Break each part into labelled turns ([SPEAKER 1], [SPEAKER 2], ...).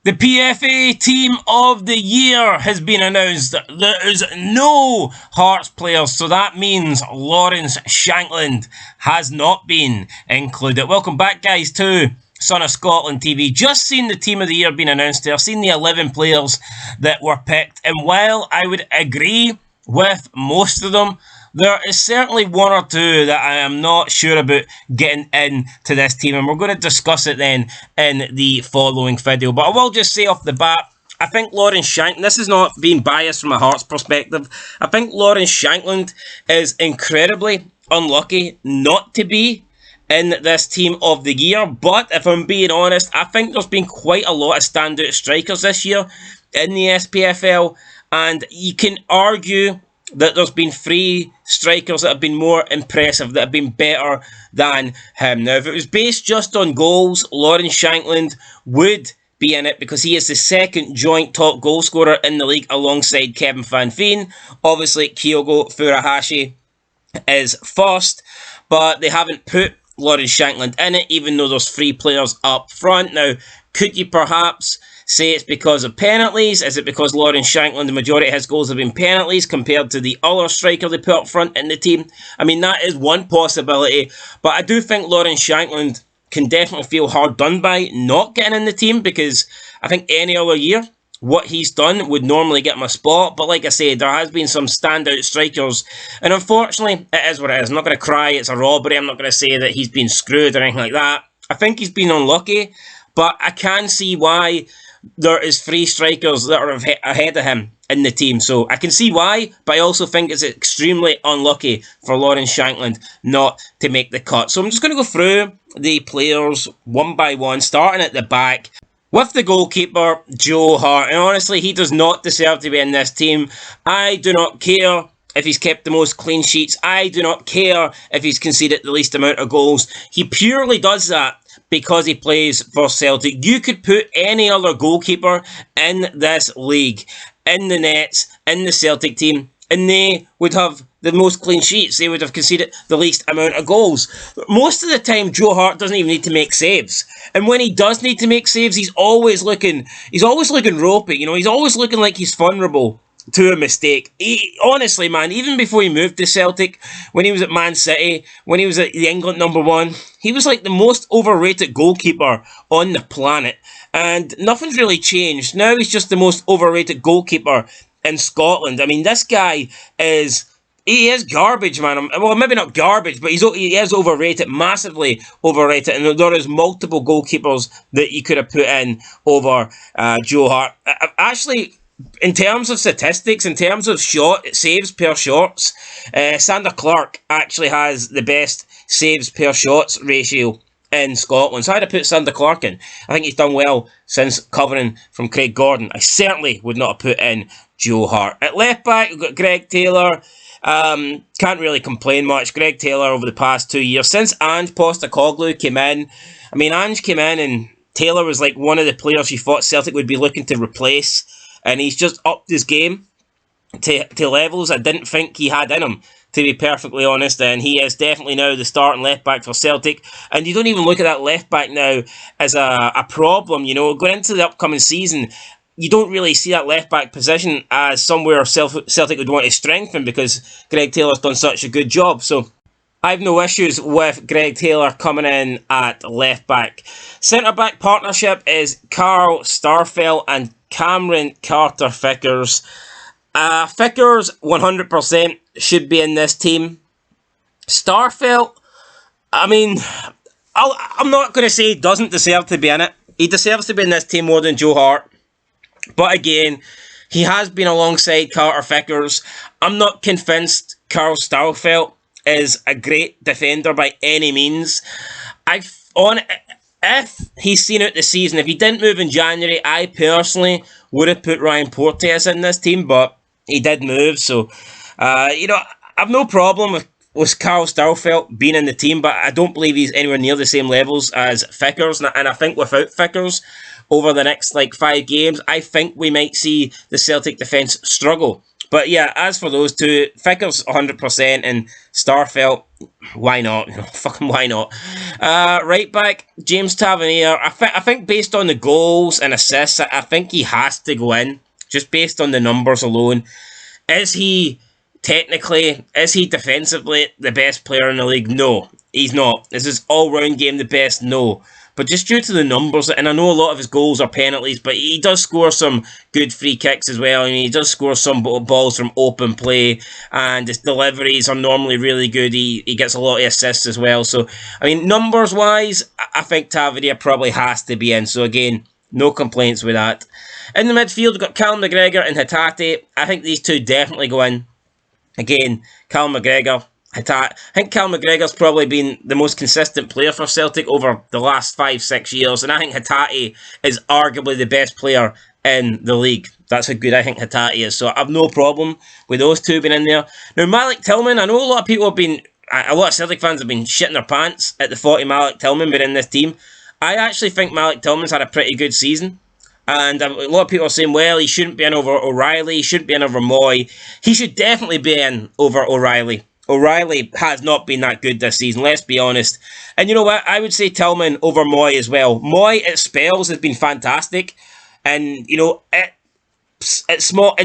[SPEAKER 1] The PFA Team of the Year has been announced. There is no Hearts players, so that means Lawrence Shankland has not been included. Welcome back, guys, to Son of Scotland TV. Just seen the Team of the Year being announced there. Seen the 11 players that were picked. And while I would agree with most of them, there is certainly one or two that I am not sure about getting into this team, and we're going to discuss it then in the following video. But I will just say off the bat, I think Lawrence Shankland, this is not being biased from a Hearts perspective, I think Lawrence Shankland is incredibly unlucky not to be in this Team of the Year. But if I'm being honest, I think there's been quite a lot of standout strikers this year in the SPFL, and you can argue that there's been 3 strikers that have been more impressive, that have been better than him. Now, if it was based just on goals, Lawrence Shankland would be in it because he is the second joint top goal scorer in the league alongside Kevin Van Veen. Obviously, Kyogo Furuhashi is first, but they haven't put Lawrence Shankland in it, even though there's 3 players up front. Now, could you perhaps say it's because of penalties? Is it because Lawrence Shankland, the majority of his goals have been penalties compared to the other striker they put up front in the team? I mean, that is one possibility, but I do think Lawrence Shankland can definitely feel hard done by not getting in the team, because I think any other year, what he's done would normally get him a spot. But like I said, there has been some standout strikers, and unfortunately, it is what it is. I'm not going to cry, it's a robbery. I'm not going to say that he's been screwed or anything like that. I think he's been unlucky, but I can see why there is 3 strikers that are ahead of him in the team. So I can see why, but I also think it's extremely unlucky for Lawrence Shankland not to make the cut. So I'm just going to go through the players one by one, starting at the back with the goalkeeper, Joe Hart. And honestly, he does not deserve to be in this team. I do not care if he's kept the most clean sheets. I do not care if he's conceded the least amount of goals. He purely does that because he plays for Celtic. You could put any other goalkeeper in this league, in the nets, in the Celtic team, and they would have the most clean sheets. They would have conceded the least amount of goals. Most of the time, Joe Hart doesn't even need to make saves. And when he does need to make saves, he's always looking ropey. You know, he's always looking like he's vulnerable to a mistake. Honestly, man, even before he moved to Celtic, when he was at Man City, when he was at the England #1, he was like the most overrated goalkeeper on the planet. And nothing's really changed. Now he's just the most overrated goalkeeper in Scotland. I mean, this guy he is garbage, man. Well, maybe not garbage, but he is overrated, massively overrated. And there is multiple goalkeepers that you could have put in over Joe Hart. Actually, in terms of statistics, in terms of saves per shots, Sander Clark actually has the best saves per shots ratio in Scotland. So I had to put Sander Clark in. I think he's done well since covering from Craig Gordon. I certainly would not have put in Joe Hart. At left back, we've got Greg Taylor. Can't really complain much. Greg Taylor over the past 2 years, since Ange Postecoglou came in. I mean, Ange came in and Taylor was like one of the players you thought Celtic would be looking to replace. And he's just upped his game to levels I didn't think he had in him, to be perfectly honest. And he is definitely now the starting left back for Celtic. And you don't even look at that left back now as a problem. You know, going into the upcoming season, you don't really see that left back position as somewhere Celtic would want to strengthen, because Greg Taylor's done such a good job. So I have no issues with Greg Taylor coming in at left back. Centre back partnership is Carl Starfelt and Cameron Carter-Vickers. Vickers 100% should be in this team. Starfelt, I mean, I'm not going to say he doesn't deserve to be in it. He deserves to be in this team more than Joe Hart. But again, he has been alongside Carter-Vickers. I'm not convinced Carl Starfelt is a great defender by any means. If he's seen out the season, if he didn't move in January, I personally would have put Ryan Porteous in this team, but he did move. So, you know, I've no problem with Carl Starfelt being in the team, but I don't believe he's anywhere near the same levels as Vickers. And I think without Vickers, over the next 5 games, I think we might see the Celtic defence struggle But yeah, as for those two, Ficker's 100% and Starfelt, why not? Fucking why not? Right back, James Tavernier. I think based on the goals and assists, I think he has to go in, just based on the numbers alone. Is he technically, is he defensively the best player in the league? No, he's not. Is his all-round game the best? No. But just due to the numbers, and I know a lot of his goals are penalties, but he does score some good free kicks as well. I mean, he does score some balls from open play, and his deliveries are normally really good. He gets a lot of assists as well. So, I mean, numbers-wise, I think Tavernier probably has to be in. So, again, no complaints with that. In the midfield, we've got Callum McGregor and Hatate. I think these two definitely go in. Again, Callum McGregor, Hatate. I think Callum McGregor's probably been the most consistent player for Celtic over the last 5-6 years, and I think Hatate is arguably the best player in the league. That's how good I think Hatate is. So I have no problem with those two being in there. Now, Malik Tillman, I know a lot of people have been, a lot of Celtic fans have been shitting their pants at the 40 Malik Tillman being in this team. I actually think Malik Tillman's had a pretty good season. And a lot of people are saying, well, he shouldn't be in over O'Reilly, he shouldn't be in over Moy. He should definitely be in over O'Reilly. O'Reilly has not been that good this season, let's be honest. And you know what? I would say Tillman over Moy as well. Moy at spells has been fantastic. And, you know, in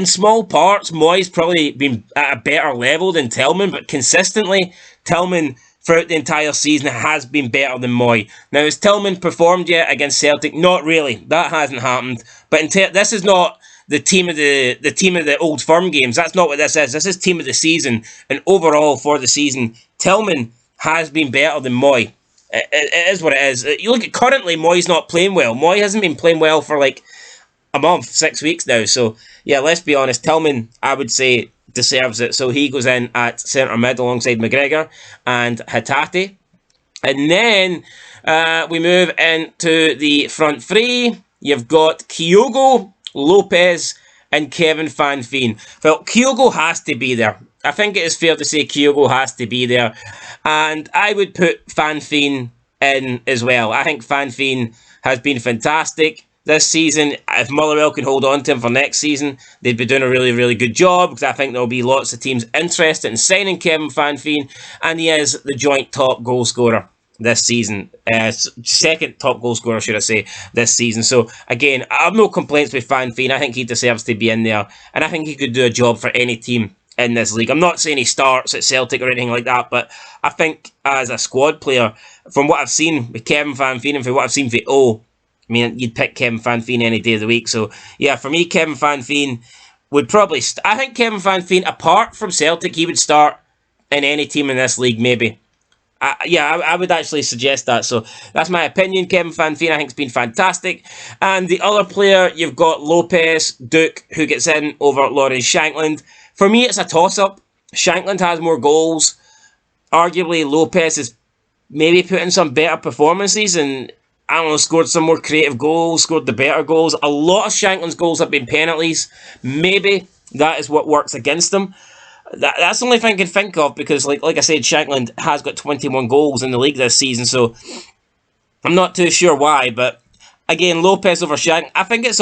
[SPEAKER 1] small parts, Moy's probably been at a better level than Tillman, but consistently, Tillman throughout the entire season has been better than Moy. Now, has Tillman performed yet against Celtic? Not really. That hasn't happened. But this is not the team of the Old Firm games. That's not what this is. This is team of the season. And overall for the season, Tillman has been better than Moy. It is what it is. You look at currently, Moy's not playing well. Moy hasn't been playing well for like a month, 6 weeks now. So, yeah, let's be honest. Tillman, I would say, deserves it. So he goes in at centre mid alongside McGregor and Hatate. And then we move into the front three. You've got Kyogo, Lopez, and Kevin Van Veen. Well, Kyogo has to be there. I think it is fair to say Kyogo has to be there. And I would put Van Veen in as well. I think Van Veen has been fantastic this season. If Motherwell can hold on to him for next season, they'd be doing a really, really good job, because I think there'll be lots of teams interested in signing Kevin Van Veen, and he is the joint top goal scorer this season. Second top goal scorer, should I say, this season. So, again, I have no complaints with Van Veen. I think he deserves to be in there, and I think he could do a job for any team in this league. I'm not saying he starts at Celtic or anything like that, but I think as a squad player, from what I've seen with Kevin Van Veen and from what I've seen with I mean, you'd pick Kevin Van Veen any day of the week. So, yeah, for me, Kevin Van Veen would probably... I think Kevin Van Veen, apart from Celtic, he would start in any team in this league, maybe. I would actually suggest that. So, that's my opinion. Kevin Van Veen, I think, has been fantastic. And the other player, you've got Lopez, Duke, who gets in over Lawrence Shankland. For me, it's a toss-up. Shankland has more goals. Arguably, Lopez is maybe putting some better performances and... I don't know, scored some more creative goals, scored the better goals. A lot of Shankland's goals have been penalties. Maybe that is what works against them. That's the only thing I can think of, because, like I said, Shankland has got 21 goals in the league this season, so I'm not too sure why. But, again, Lopez over Shankland, I think it's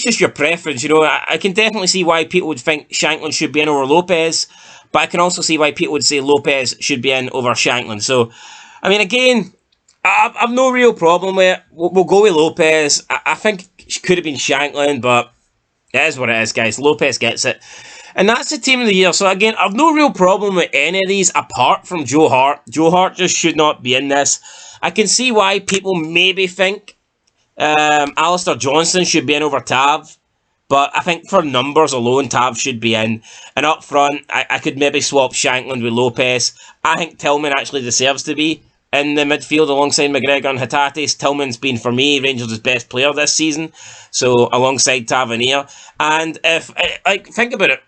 [SPEAKER 1] just your preference, you know. I can definitely see why people would think Shankland should be in over Lopez, but I can also see why people would say Lopez should be in over Shankland. So, I mean, again... I've no real problem with it. We'll go with Lopez. I think it could have been Shankland, but it is what it is, guys. Lopez gets it. And that's the team of the year. So, again, I've no real problem with any of these apart from Joe Hart. Joe Hart just should not be in this. I can see why people maybe think Alistair Johnston should be in over Tav. But I think for numbers alone, Tav should be in. And up front, I could maybe swap Shankland with Lopez. I think Tillman actually deserves to be in the midfield alongside McGregor and Hatate. Tillman's been, for me, Rangers' best player this season, so alongside Tavernier. And if, think about it,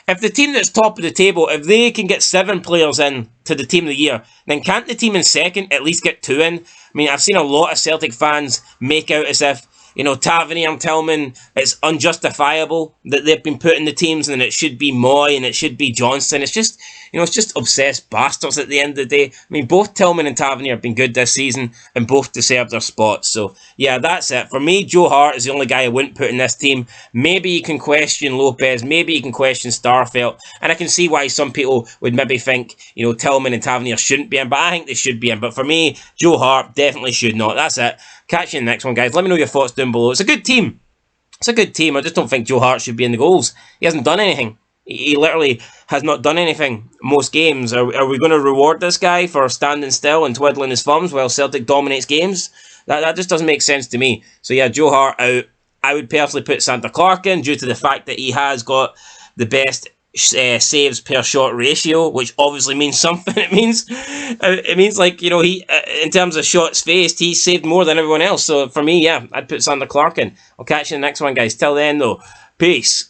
[SPEAKER 1] if the team that's top of the table, if they can get 7 players in to the team of the year, then can't the team in second at least get 2 in? I mean, I've seen a lot of Celtic fans make out as if, You know, Tavernier and Tillman, it's unjustifiable that they've been put in the teams, and it should be Moy and it should be Johnston. It's just, you know, it's just obsessed bastards at the end of the day. I mean, both Tillman and Tavernier have been good this season and both deserve their spots. So, yeah, that's it. For me, Joe Hart is the only guy I wouldn't put in this team. Maybe you can question Lopez, maybe you can question Starfelt, and I can see why some people would maybe think, you know, Tillman and Tavernier shouldn't be in, but I think they should be in. But for me, Joe Hart definitely should not. That's it. Catch you in the next one, guys. Let me know your thoughts down below. It's a good team. It's a good team. I just don't think Joe Hart should be in the goals. He hasn't done anything. He literally has not done anything most games. Are we going to reward this guy for standing still and twiddling his thumbs while Celtic dominates games? That just doesn't make sense to me. So yeah, Joe Hart out. I would personally put Santa Clark in due to the fact that he has got the best saves per shot ratio, which obviously means something. It means like, you know, he in terms of shots faced, he saved more than everyone else. So for me, yeah, I'd put Santa Clark in. I'll catch you in the next one, guys. Till then, though, peace.